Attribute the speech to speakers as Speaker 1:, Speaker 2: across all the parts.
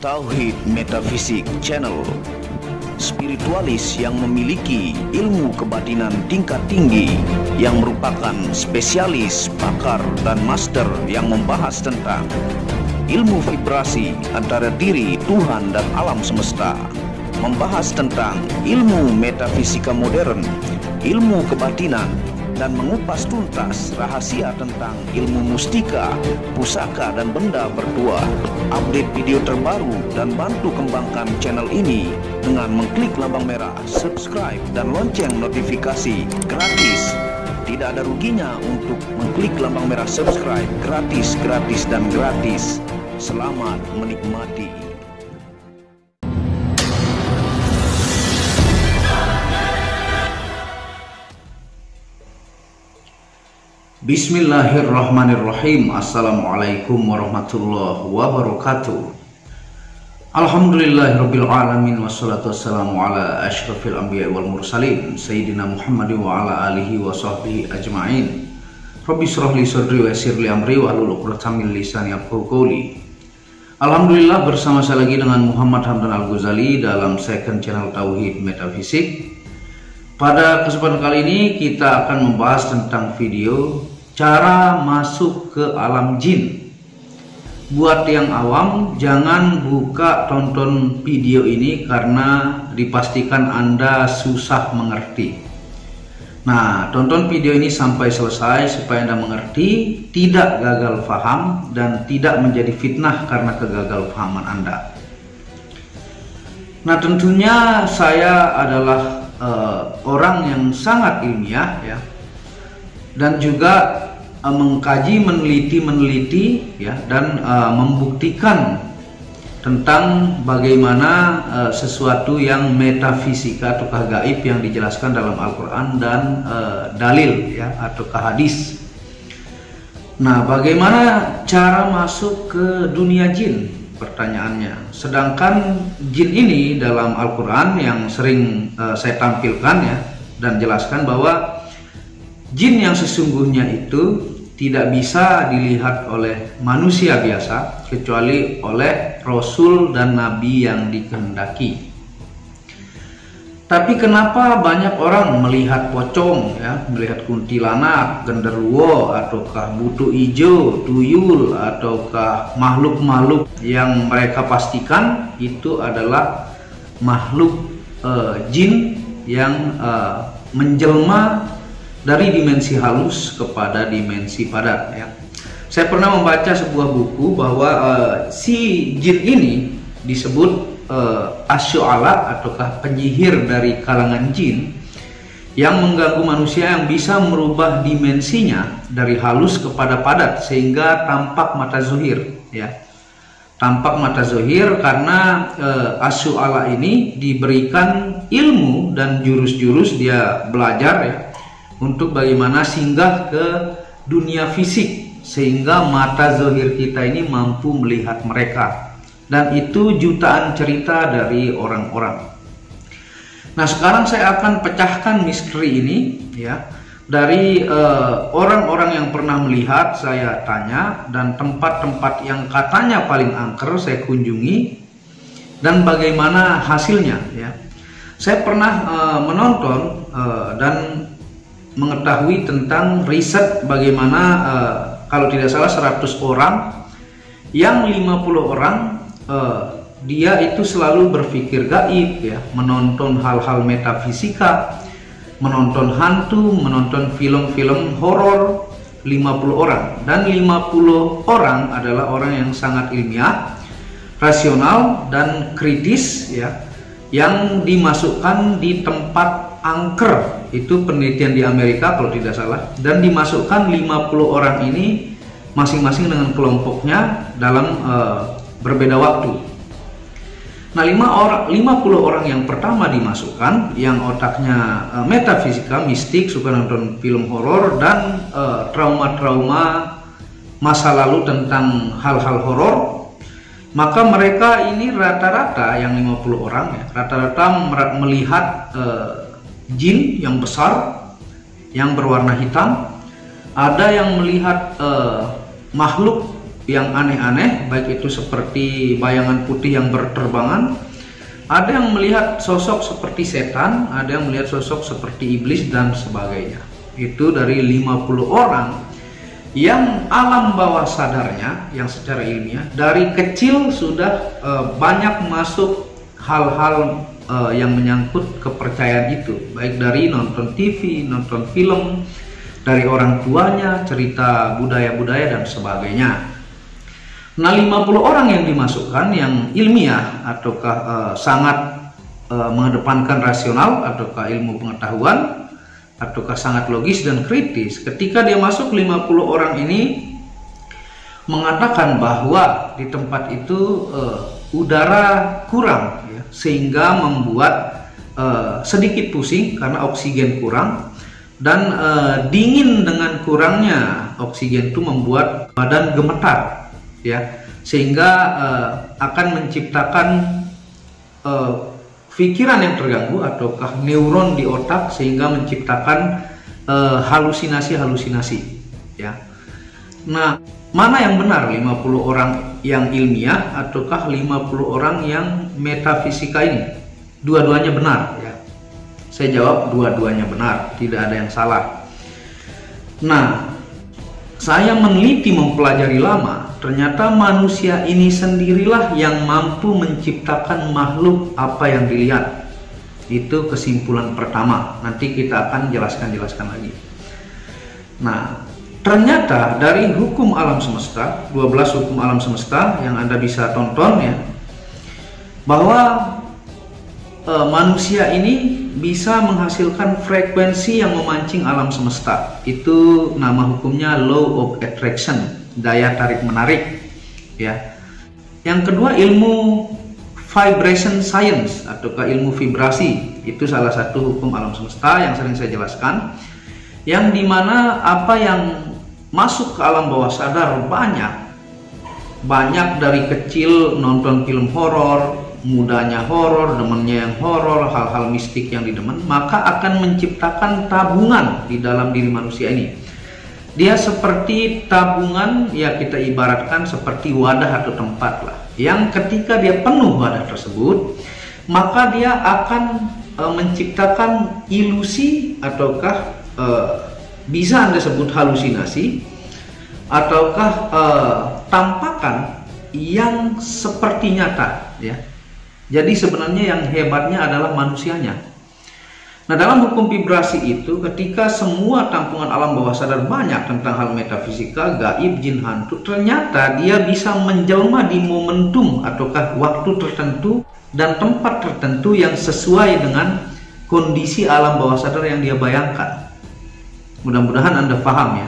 Speaker 1: Tauhid Metafisik Channel, spiritualis yang memiliki ilmu kebatinan tingkat tinggi, yang merupakan spesialis, pakar, dan master yang membahas tentang ilmu vibrasi antara diri, Tuhan, dan alam semesta, membahas tentang ilmu metafisika modern, ilmu kebatinan, dan mengupas tuntas rahasia tentang ilmu mustika, pusaka, dan benda berdua. Update video terbaru dan bantu kembangkan channel ini dengan mengklik lambang merah subscribe dan lonceng notifikasi gratis. Tidak ada ruginya untuk mengklik lambang merah subscribe, gratis, gratis, dan gratis. Selamat menikmati.
Speaker 2: Bismillahirrahmanirrahim. Assalamualaikum warahmatullahi wabarakatuh. Alhamdulillahirabbil alamin, wassalatu wassalamu ala asyrafil anbiya'i wal mursalin sayyidina Muhammad wa ala alihi wa sahbihi ajma'in. Rabbi shrah li sadri wa yassir li amri wahlul 'uqdatam min lisani yafqahu qawli. Alhamdulillah, bersama saya lagi dengan Muhammad Hamdan Al-Ghazali dalam second channel Tauhid Metafisik. Pada kesempatan kali ini kita akan membahas tentang video cara masuk ke alam jin. Buat yang awam, jangan buka tonton video ini karena dipastikan Anda susah mengerti. Nah, tonton video ini sampai selesai supaya Anda mengerti, tidak gagal paham, dan tidak menjadi fitnah karena kegagal pahaman Anda. Nah, tentunya saya adalah orang yang sangat ilmiah ya, dan juga mengkaji, meneliti ya, dan membuktikan tentang bagaimana sesuatu yang metafisika atau gaib yang dijelaskan dalam Al-Quran dan dalil ya, atau hadis. Nah, bagaimana cara masuk ke dunia jin? Pertanyaannya. Sedangkan jin ini dalam Al-Quran yang sering saya tampilkan ya, dan jelaskan bahwa jin yang sesungguhnya itu tidak bisa dilihat oleh manusia biasa kecuali oleh Rasul dan Nabi yang dikehendaki. Tapi kenapa banyak orang melihat pocong ya, melihat kuntilanak, genderuwo, ataukah butuh ijo, tuyul, ataukah makhluk-makhluk yang mereka pastikan itu adalah makhluk jin yang menjelma dari dimensi halus kepada dimensi padat ya. Saya pernah membaca sebuah buku bahwa si jin ini disebut asy'ala ataukah penyihir dari kalangan jin yang mengganggu manusia, yang bisa merubah dimensinya dari halus kepada padat sehingga tampak mata zuhir ya. Tampak mata zuhir karena asy'ala ini diberikan ilmu dan jurus-jurus, dia belajar ya untuk bagaimana singgah ke dunia fisik sehingga mata zahir kita ini mampu melihat mereka, dan itu jutaan cerita dari orang-orang. Nah, sekarang saya akan pecahkan misteri ini ya, dari orang-orang yang pernah melihat, saya tanya, dan tempat-tempat yang katanya paling angker saya kunjungi, dan bagaimana hasilnya ya. Saya pernah menonton dan mengetahui tentang riset bagaimana kalau tidak salah 100 orang, yang 50 orang dia itu selalu berpikir gaib ya, menonton hal-hal metafisika, menonton hantu, menonton film-film horor. 50 orang, dan 50 orang adalah orang yang sangat ilmiah, rasional, dan kritis ya, yang dimasukkan di tempat angker. Itu penelitian di Amerika kalau tidak salah, dan dimasukkan 50 orang ini masing-masing dengan kelompoknya dalam berbeda waktu. Nah, 50 orang yang pertama dimasukkan, yang otaknya metafisika, mistik, suka nonton film horor, dan trauma-trauma masa lalu tentang hal-hal horor. Maka mereka ini rata-rata, yang 50 orang ya, rata-rata melihat jin yang besar yang berwarna hitam. Ada yang melihat makhluk yang aneh-aneh, baik itu seperti bayangan putih yang berterbangan, ada yang melihat sosok seperti setan, ada yang melihat sosok seperti iblis dan sebagainya. Itu dari 50 orang yang alam bawah sadarnya, yang secara ilmiah dari kecil sudah banyak masuk hal-hal yang menyangkut kepercayaan itu, baik dari nonton TV, nonton film, dari orang tuanya, cerita budaya-budaya dan sebagainya. Nah, 50 orang yang dimasukkan yang ilmiah ataukah sangat mengedepankan rasional ataukah ilmu pengetahuan ataukah sangat logis dan kritis. Ketika dia masuk, 50 orang ini mengatakan bahwa di tempat itu udara kurang ya, sehingga membuat sedikit pusing karena oksigen kurang, dan dingin dengan kurangnya oksigen itu membuat badan gemetar ya, sehingga akan menciptakan pikiran yang terganggu ataukah neuron di otak, sehingga menciptakan halusinasi-halusinasi ya. Nah, mana yang benar, 50 orang yang ilmiah ataukah 50 orang yang metafisika ini? Dua-duanya benar ya. Saya jawab dua-duanya benar, tidak ada yang salah. Nah, saya meneliti mempelajari lama, ternyata manusia ini sendirilah yang mampu menciptakan makhluk apa yang dilihat. Itu kesimpulan pertama. Nanti kita akan jelaskan lagi. Nah, ternyata dari hukum alam semesta, 12 hukum alam semesta yang Anda bisa tonton ya, bahwa manusia ini bisa menghasilkan frekuensi yang memancing alam semesta. Itu nama hukumnya law of attraction, daya tarik menarik ya. Yang kedua, ilmu vibration science ataukah ilmu vibrasi. Itu salah satu hukum alam semesta yang sering saya jelaskan, yang dimana apa yang masuk ke alam bawah sadar banyak dari kecil nonton film horor, mudanya horor, demennya yang horor, hal-hal mistik yang didemen, maka akan menciptakan tabungan di dalam diri manusia ini. Dia seperti tabungan, ya kita ibaratkan seperti wadah atau tempat lah, yang ketika dia penuh wadah tersebut, maka dia akan menciptakan ilusi ataukah bisa Anda sebut halusinasi ataukah tampakan yang seperti nyata ya. Jadi sebenarnya yang hebatnya adalah manusianya. Nah, dalam hukum vibrasi itu, ketika semua tampungan alam bawah sadar banyak tentang hal metafisika, gaib, jin, hantu, ternyata dia bisa menjelma di momentum ataukah waktu tertentu dan tempat tertentu yang sesuai dengan kondisi alam bawah sadar yang dia bayangkan. Mudah-mudahan Anda paham ya.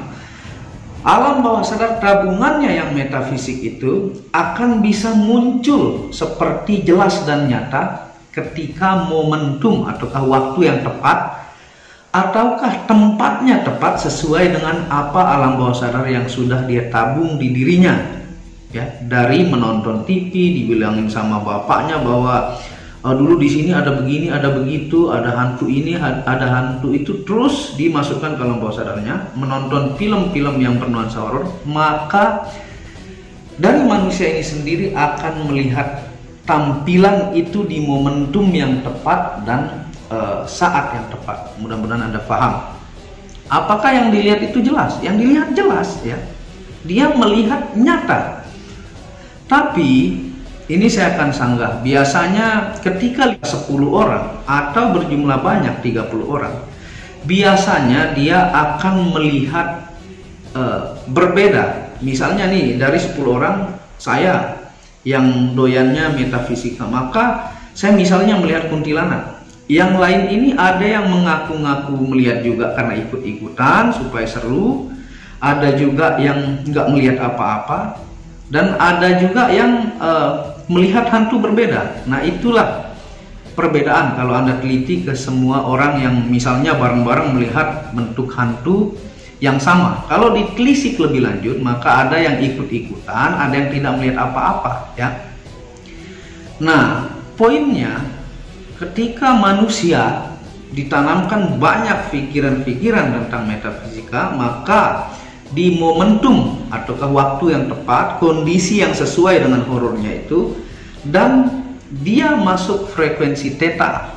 Speaker 2: Alam bawah sadar tabungannya yang metafisik itu akan bisa muncul seperti jelas dan nyata ketika momentum ataukah waktu yang tepat ataukah tempatnya tepat sesuai dengan apa alam bawah sadar yang sudah dia tabung di dirinya ya. Dari menonton TV dibilangin sama bapaknya bahwa dulu di sini ada begini, ada begitu, ada hantu ini, ada hantu itu, terus dimasukkan ke alam bawah sadarnya, menonton film-film yang bernuansa horor, maka dari manusia ini sendiri akan melihat tampilan itu di momentum yang tepat dan saat yang tepat. Mudah-mudahan Anda paham. Apakah yang dilihat itu jelas? Yang dilihat jelas ya. Dia melihat nyata. Tapi ini saya akan sanggah, biasanya ketika 10 orang atau berjumlah banyak 30 orang, biasanya dia akan melihat berbeda. Misalnya nih, dari 10 orang saya yang doyannya metafisika, maka saya misalnya melihat kuntilanak. Yang lain ini ada yang mengaku-ngaku melihat juga karena ikut-ikutan supaya seru, ada juga yang nggak melihat apa-apa, dan ada juga yang melihat hantu berbeda. Nah, itulah perbedaan kalau Anda teliti ke semua orang yang misalnya bareng-bareng melihat bentuk hantu yang sama. Kalau ditelisik lebih lanjut, maka ada yang ikut-ikutan, ada yang tidak melihat apa-apa ya. Nah, poinnya ketika manusia ditanamkan banyak pikiran-pikiran tentang metafisika, maka di momentum ataukah waktu yang tepat, kondisi yang sesuai dengan horornya itu, dan dia masuk frekuensi theta,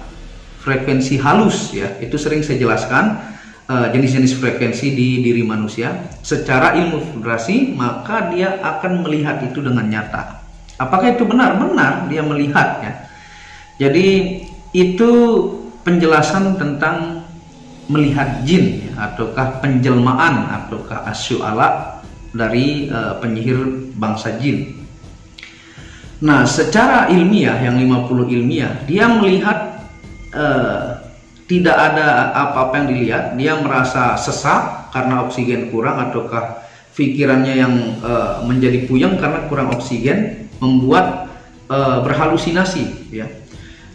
Speaker 2: frekuensi halus ya. Itu sering saya jelaskan jenis-jenis frekuensi di diri manusia. Secara ilmu vibrasi, maka dia akan melihat itu dengan nyata. Apakah itu benar? Benar, dia melihat ya. Jadi itu penjelasan tentang melihat jin ya, ataukah penjelmaan ataukah asyu'ala dari penyihir bangsa jin. Nah, secara ilmiah, yang 50 ilmiah, dia melihat tidak ada apa-apa yang dilihat. Dia merasa sesak karena oksigen kurang, ataukah pikirannya yang menjadi puyeng karena kurang oksigen, membuat berhalusinasi ya.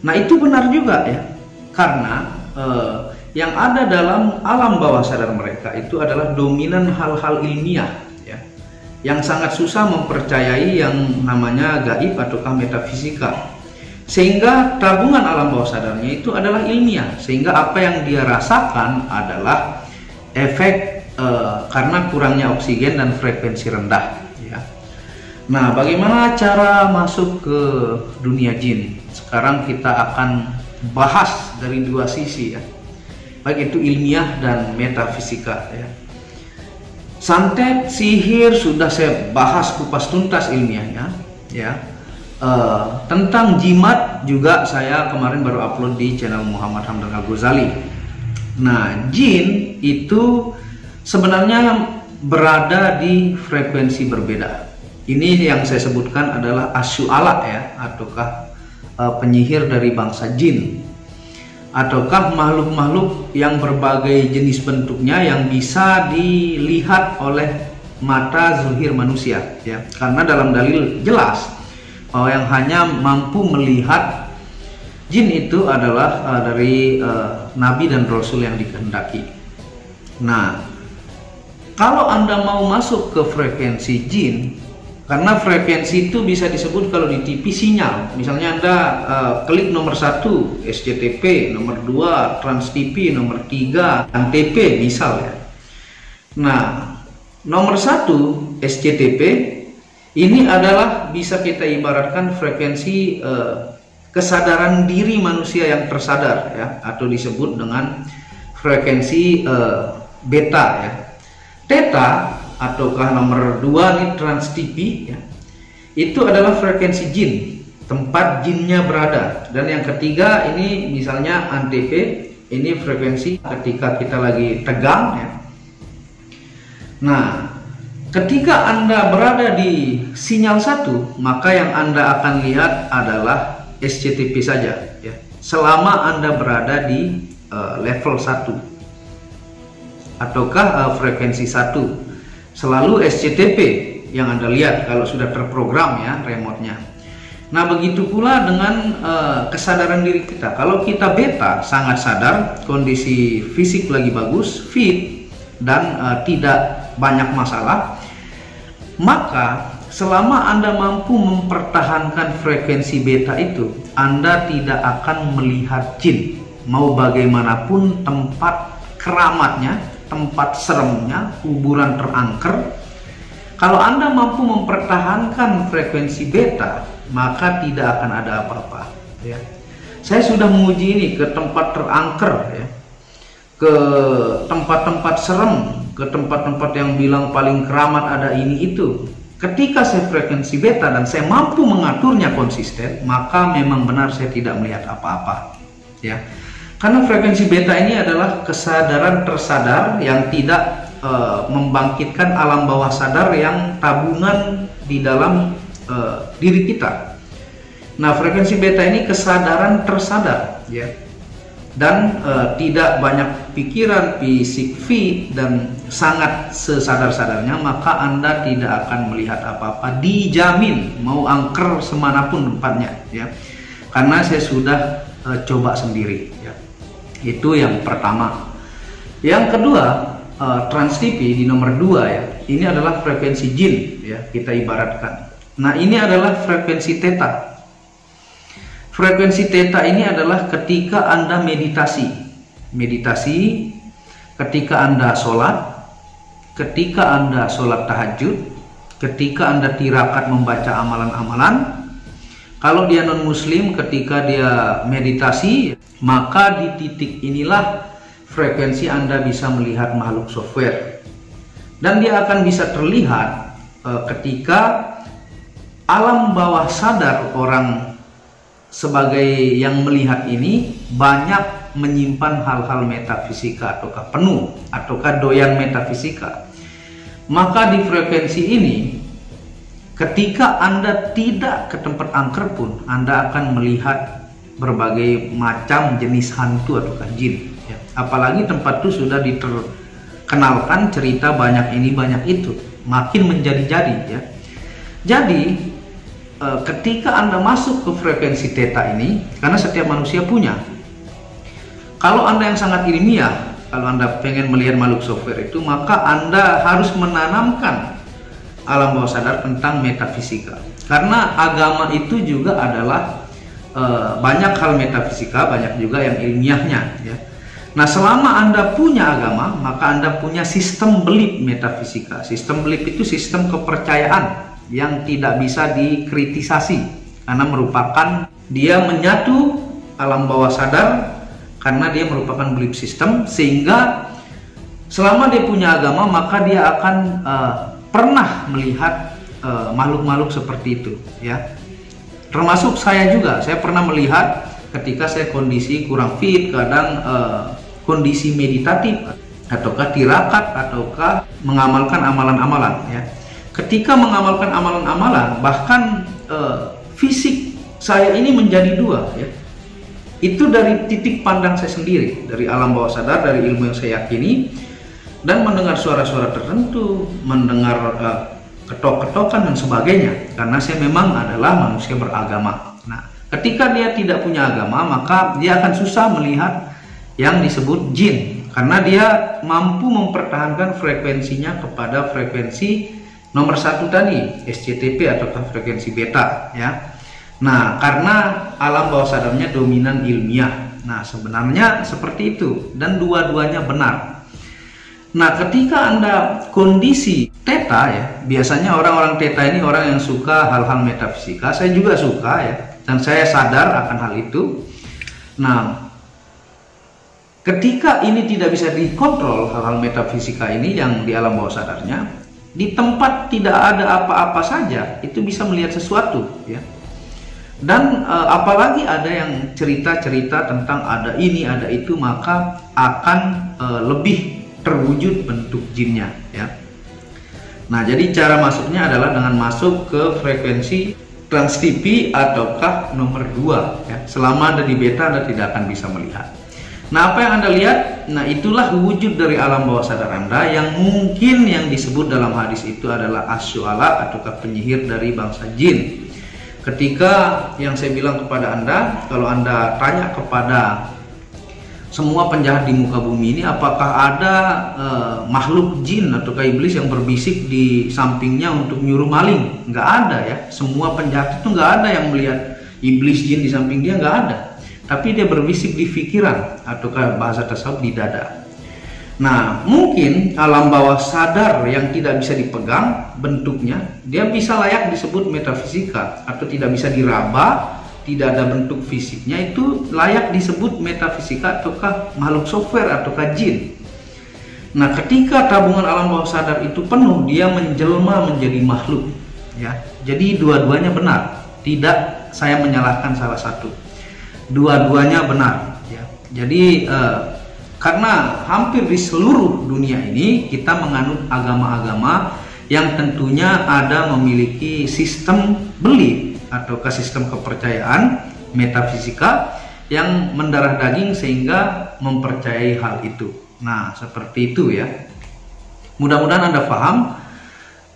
Speaker 2: Nah, itu benar juga ya, karena yang ada dalam alam bawah sadar mereka itu adalah dominan hal-hal ilmiah ya, yang sangat susah mempercayai yang namanya gaib ataukah metafisika, sehingga tabungan alam bawah sadarnya itu adalah ilmiah, sehingga apa yang dia rasakan adalah efek karena kurangnya oksigen dan frekuensi rendah ya. Nah, bagaimana cara masuk ke dunia jin? Sekarang kita akan bahas dari dua sisi ya, baik itu ilmiah dan metafisika ya. Santet, sihir sudah saya bahas kupas tuntas ilmiahnya ya. Tentang jimat juga saya kemarin baru upload di channel Muhammad Hamdan Al-Ghazali. Nah, jin itu sebenarnya berada di frekuensi berbeda. Ini yang saya sebutkan adalah asyu'ala ya, ataukah penyihir dari bangsa jin, ataukah makhluk-makhluk yang berbagai jenis bentuknya yang bisa dilihat oleh mata zuhir manusia ya. Karena dalam dalil jelas bahwa yang hanya mampu melihat jin itu adalah dari nabi dan rasul yang dikehendaki. Nah, kalau Anda mau masuk ke frekuensi jin, karena frekuensi itu bisa disebut kalau di TV sinyal. Misalnya Anda klik nomor 1 SCTV, nomor 2 Trans TV, nomor 3 Antv misal ya. Nah, nomor 1 SCTV ini adalah bisa kita ibaratkan frekuensi kesadaran diri manusia yang tersadar ya, atau disebut dengan frekuensi beta ya. Theta ataukah nomor 2 nih Trans TV ya, itu adalah frekuensi jin, tempat jinnya berada. Dan yang ketiga ini misalnya Antv, ini frekuensi ketika kita lagi tegang ya. Nah, ketika Anda berada di sinyal 1, maka yang Anda akan lihat adalah SCTV saja ya, selama Anda berada di level 1 ataukah frekuensi 1. Selalu SCTV yang Anda lihat kalau sudah terprogram ya remote-nya. Nah, begitu pula dengan kesadaran diri kita. Kalau kita beta, sangat sadar, kondisi fisik lagi bagus, fit, dan tidak banyak masalah, maka selama Anda mampu mempertahankan frekuensi beta itu, Anda tidak akan melihat jin. Mau bagaimanapun tempat keramatnya, tempat seremnya, kuburan terangker, kalau Anda mampu mempertahankan frekuensi beta, maka tidak akan ada apa-apa ya. Saya sudah menguji ini ke tempat terangker ya, ke tempat-tempat serem, ke tempat-tempat yang bilang paling keramat ada ini itu. Ketika saya frekuensi beta dan saya mampu mengaturnya konsisten, maka memang benar saya tidak melihat apa-apa ya. Karena frekuensi beta ini adalah kesadaran tersadar yang tidak membangkitkan alam bawah sadar yang tabungan di dalam diri kita. Nah, frekuensi beta ini kesadaran tersadar ya, dan tidak banyak pikiran, fisik fit, dan sangat sesadar-sadarnya, maka Anda tidak akan melihat apa-apa, dijamin, mau angker semanapun tempatnya ya. Karena saya sudah coba sendiri ya. Itu yang pertama. Yang kedua, Trans TV di nomor 2 ya, ini adalah frekuensi jin ya, kita ibaratkan. Nah, ini adalah frekuensi theta. Frekuensi theta ini adalah ketika Anda meditasi ketika Anda sholat, ketika Anda sholat tahajud, ketika Anda tirakat membaca amalan-amalan, kalau dia non-muslim ketika dia meditasi, maka di titik inilah frekuensi Anda bisa melihat makhluk software. Dan dia akan bisa terlihat ketika alam bawah sadar orang sebagai yang melihat ini banyak menyimpan hal-hal metafisika ataukah penuh ataukah doyan metafisika. Maka di frekuensi ini, ketika Anda tidak ke tempat angker pun, Anda akan melihat berbagai macam jenis hantu ataukah jin. Ya. Apalagi tempat itu sudah diterkenalkan cerita banyak ini banyak itu, makin menjadi-jadi ya. Jadi ketika Anda masuk ke frekuensi theta ini, karena setiap manusia punya. Kalau Anda yang sangat ilmiah, kalau Anda pengen melihat makhluk software itu, maka Anda harus menanamkan alam bawah sadar tentang metafisika. Karena agama itu juga adalah banyak hal metafisika, banyak juga yang ilmiahnya ya. Nah, selama Anda punya agama, maka Anda punya sistem belief metafisika. Sistem belief itu sistem kepercayaan yang tidak bisa dikritisasi, karena merupakan dia menyatu alam bawah sadar, karena dia merupakan belief system, sehingga selama dia punya agama maka dia akan pernah melihat makhluk-makhluk seperti itu ya. Termasuk saya juga, saya pernah melihat ketika saya kondisi kurang fit, kadang kondisi meditatif ataukah tirakat ataukah mengamalkan amalan-amalan ya. Ketika mengamalkan amalan-amalan, bahkan fisik saya ini menjadi dua ya. Itu dari titik pandang saya sendiri, dari alam bawah sadar, dari ilmu yang saya yakini, dan mendengar suara-suara tertentu, mendengar ketok-ketokan dan sebagainya. Karena saya memang adalah manusia beragama. Nah, ketika dia tidak punya agama, maka dia akan susah melihat yang disebut jin, karena dia mampu mempertahankan frekuensinya kepada frekuensi nomor satu tadi, SCTP atau frekuensi beta ya. Nah, karena alam bawah sadarnya dominan ilmiah. Nah, sebenarnya seperti itu, dan dua-duanya benar. Nah, ketika Anda kondisi theta ya, biasanya orang-orang theta ini orang yang suka hal-hal metafisika. Saya juga suka ya, dan saya sadar akan hal itu. Nah, ketika ini tidak bisa dikontrol hal-hal metafisika ini yang di alam bawah sadarnya, di tempat tidak ada apa-apa saja itu bisa melihat sesuatu ya. Dan apalagi ada yang cerita-cerita tentang ada ini ada itu, maka akan lebih terwujud bentuk jinnya ya. Nah, jadi cara masuknya adalah dengan masuk ke frekuensi Trans TV ataukah nomor 2 ya. Selama Anda di beta, Anda tidak akan bisa melihat. Nah, apa yang Anda lihat, nah itulah wujud dari alam bawah sadar Anda, yang mungkin yang disebut dalam hadis itu adalah asyuala ataukah penyihir dari bangsa jin. Ketika yang saya bilang kepada Anda, kalau Anda tanya kepada semua penjahat di muka bumi ini, apakah ada makhluk jin ataukah iblis yang berbisik di sampingnya untuk nyuruh maling? Nggak ada ya. Semua penjahat itu nggak ada yang melihat iblis jin di samping dia, nggak ada. Tapi dia berbisik di pikiran ataukah bahasa tasawuf di dada. Nah, mungkin alam bawah sadar yang tidak bisa dipegang bentuknya, dia bisa layak disebut metafisika, atau tidak bisa diraba, tidak ada bentuk fisiknya, itu layak disebut metafisika ataukah makhluk software ataukah jin. Nah, ketika tabungan alam bawah sadar itu penuh, dia menjelma menjadi makhluk ya. Jadi dua-duanya benar, tidak saya menyalahkan salah satu, dua-duanya benar ya. Jadi karena hampir di seluruh dunia ini kita menganut agama-agama yang tentunya ada memiliki sistem belief ataukah sistem kepercayaan metafisika yang mendarah daging sehingga mempercayai hal itu. Nah, seperti itu ya. Mudah-mudahan Anda paham.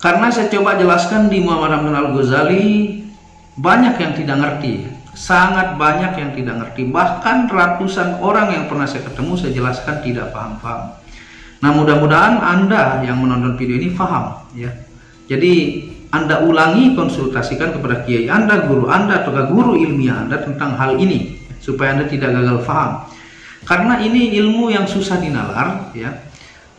Speaker 2: Karena saya coba jelaskan di Muhammad Hamdan Al-Ghazali, banyak yang tidak ngerti, sangat banyak yang tidak ngerti. Bahkan ratusan orang yang pernah saya ketemu saya jelaskan tidak paham-paham. Nah, mudah-mudahan Anda yang menonton video ini paham ya. Jadi Anda ulangi, konsultasikan kepada kiai Anda, guru Anda, atau guru ilmiah Anda tentang hal ini supaya Anda tidak gagal paham. Karena ini ilmu yang susah dinalar ya.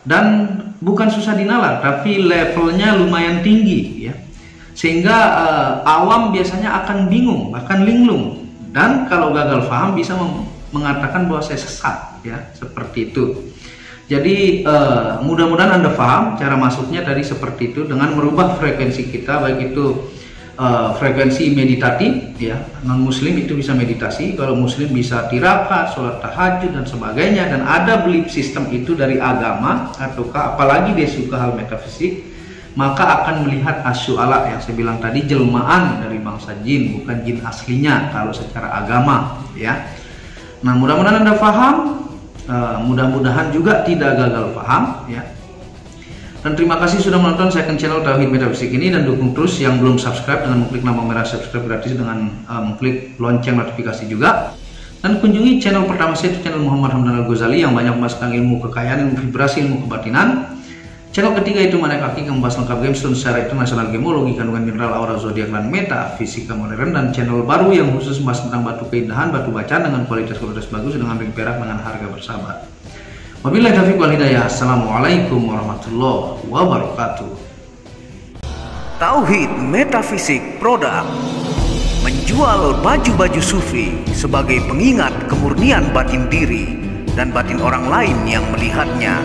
Speaker 2: Dan bukan susah dinalar, tapi levelnya lumayan tinggi ya. Sehingga awam biasanya akan bingung, bahkan linglung. Dan kalau gagal paham bisa mengatakan bahwa saya sesat ya, seperti itu. Jadi mudah-mudahan Anda paham cara masuknya tadi seperti itu, dengan merubah frekuensi kita, baik itu frekuensi meditatif ya, non muslim itu bisa meditasi, kalau muslim bisa tirakat, sholat tahajud dan sebagainya, dan ada belief system itu dari agama, ataukah apalagi dia suka hal metafisik, maka akan melihat asyu'ala yang saya bilang tadi, jelmaan dari bangsa jin, bukan jin aslinya kalau secara agama ya. Nah, mudah-mudahan Anda paham, mudah-mudahan juga tidak gagal paham ya. Dan terima kasih sudah menonton second channel Tauhid Metafisik ini, dan dukung terus yang belum subscribe dengan mengklik nama merah subscribe gratis dengan mengklik lonceng notifikasi juga. Dan kunjungi channel pertama saya, itu channel Muhammad Hamdan Al-Ghazali yang banyak membahas ilmu kekayaan, ilmu vibrasi, ilmu kebatinan. Channel ketiga itu Mana Kaki yang membahas lengkap game secara internasional, gemologi, kandungan mineral, aura, zodiak, dan metafisika modern. Dan channel baru yang khusus membahas tentang batu keindahan, batu bacaan dengan kualitas bagus dengan ring perak dengan harga bersahabat. Wabillahi taufiq wal hidayah. Assalamualaikum warahmatullahi wabarakatuh.
Speaker 1: Tauhid Metafisik Produk menjual baju-baju sufi sebagai pengingat kemurnian batin diri dan batin orang lain yang melihatnya,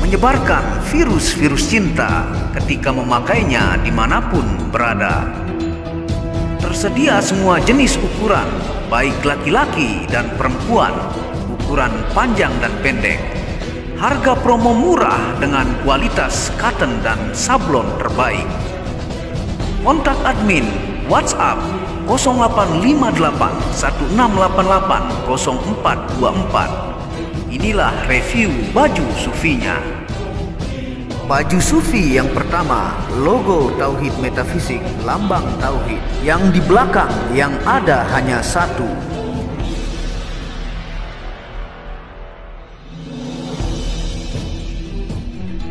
Speaker 1: menyebarkan virus-virus cinta ketika memakainya dimanapun berada. Tersedia semua jenis ukuran, baik laki-laki dan perempuan, ukuran panjang dan pendek. Harga promo murah dengan kualitas cotton dan sablon terbaik. Kontak admin WhatsApp 0858 1688 0424. Inilah review baju sufinya. Baju sufi yang pertama, logo Tauhid Metafisik, lambang Tauhid, yang di belakang yang ada hanya satu.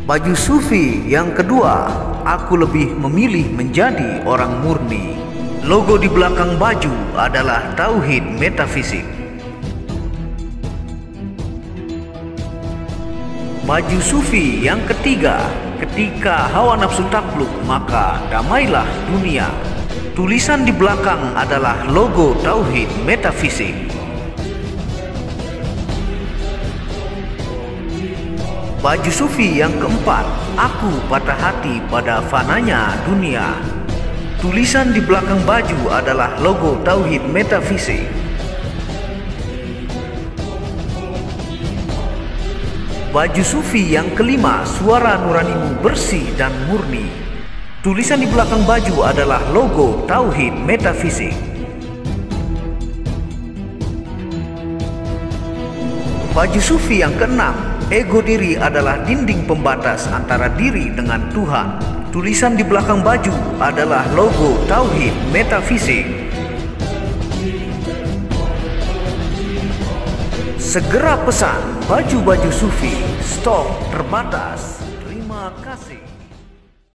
Speaker 1: Baju sufi yang kedua, aku lebih memilih menjadi orang murni. Logo di belakang baju adalah Tauhid Metafisik. Baju sufi yang ketiga, ketika hawa nafsu takluk maka damailah dunia. Tulisan di belakang adalah logo Tauhid Metafisik. Baju sufi yang keempat, aku patah hati pada fananya dunia. Tulisan di belakang baju adalah logo Tauhid Metafisik. Baju sufi yang kelima, suara nuranimu bersih dan murni. Tulisan di belakang baju adalah logo Tauhid Metafisik. Baju sufi yang keenam, ego diri adalah dinding pembatas antara diri dengan Tuhan. Tulisan di belakang baju adalah logo Tauhid Metafisik. Segera pesan baju-baju sufi, stok terbatas. Terima kasih.